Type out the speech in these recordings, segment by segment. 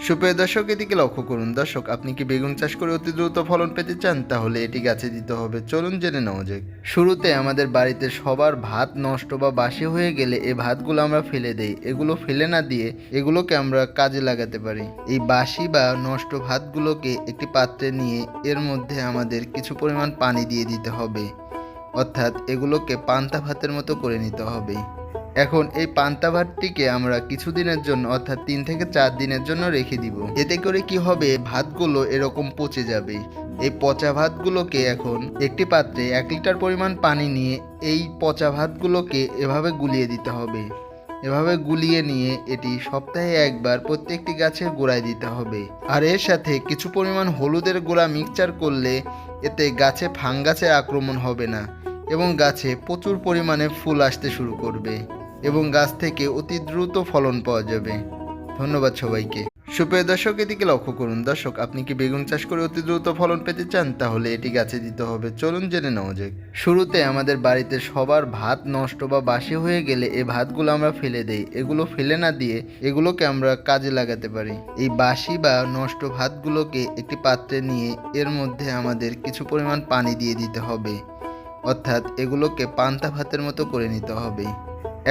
সুপ্রিয় দর্শক, এদিকে লক্ষ্য করুন। দর্শক, আপনি কি বেগুন চাষ করে অতি দ্রুত ফলন পেতে চান? তাহলে এটি গাছে দিতে হবে। চলুন জেনে নেওয়া যাক। শুরুতে আমাদের বাড়িতে সবার ভাত নষ্ট বা বাসি হয়ে গেলে এই ভাতগুলো আমরা ফেলে দেই। এগুলো ফেলে না দিয়ে এগুলোকে আমরা কাজে লাগাতে পারি। এই বাসি বা নষ্ট ভাতগুলোকে একটি পাত্রে নিয়ে এর মধ্যে আমাদের কিছু পরিমাণ পানি দিয়ে দিতে হবে, অর্থাৎ এগুলোকে পান্তা ভাতের মতো করে নিতে হবে। এখন এই পান্তা ভাতটিকে আমরা কিছুদিনের জন্য অর্থাৎ 3 থেকে 4 দিনের জন্য রেখে দিব। এতে করে কি হবে, ভাতগুলো এরকম পচে যাবে। এই পচা ভাতগুলোকে এখন একটি পাত্রে 1 লিটার পরিমাণ পানি নিয়ে এই পচা ভাতগুলোকে এভাবে গুলিয়ে দিতে হবে। এভাবে গুলিয়ে নিয়ে এটি সপ্তাহে একবার প্রত্যেকটি গাছের গোড়ায় দিতে হবে। আর এর সাথে কিছু পরিমাণ হলুদের গুঁড়া মিক্সচার করলে এতে গাছে ফাঙ্গাসের আক্রমণ হবে না এবং গাছে প্রচুর পরিমাণে ফুল আসতে শুরু করবে এবং গাছ থেকে অতি দ্রুত ফলন পাওয়া যাবে। ধন্যবাদ সবাইকে। সুপ্রিয় দর্শক, এদিকে লক্ষ্য করুন। দর্শক, আপনি কি বেগুন চাষ করে অতি দ্রুত ফলন পেতে চান? তাহলে এটি গাছে দিতে হবে। চলুন জেনে নেওয়া যাক। শুরুতে আমাদের বাড়িতে সবার ভাত নষ্ট বা বাসি হয়ে গেলে এই ভাতগুলো আমরা ফেলে দেই। এগুলো ফেলে না দিয়ে এগুলোকে আমরা কাজে লাগাতে পারি। এই বাসি বা নষ্ট ভাতগুলোকে একটি পাত্রে নিয়ে এর মধ্যে আমাদের কিছু পরিমাণ পানি দিয়ে দিতে হবে, অর্থাৎ এগুলোকে পান্তা ভাতের মতো করে নিতে হবে।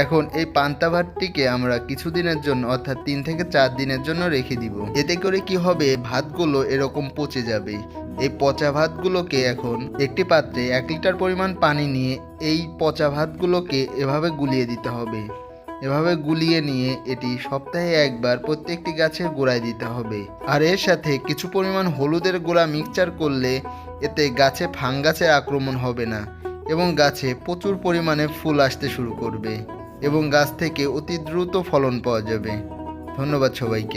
এখন এই পান্তা ভাতটিকে আমরা কিছুদিনের জন্য অর্থাৎ 3 থেকে 4 দিনের জন্য রেখে দিব। এতে করে কি হবে, ভাতগুলো এরকম পচে যাবে। এই পচা ভাতগুলোকে এখন একটি পাত্রে 1 লিটার পরিমাণ পানি নিয়ে এই পচা ভাতগুলোকে এভাবে গুলিয়ে দিতে হবে। এভাবে গুলিয়ে নিয়ে এটি সপ্তাহে একবার প্রত্যেকটি গাছের গোড়ায় দিতে হবে। আর এর সাথে কিছু পরিমাণ হলুদের গুঁড়া মিক্সচার করলে এতে গাছে ফাঙ্গাসের আক্রমণ হবে না এবং গাছে প্রচুর পরিমাণে ফুল আসতে শুরু করবে এবং গাছ থেকে অতি দ্রুত ফলন পাওয়া যাবে। ধন্যবাদ সবাইকে।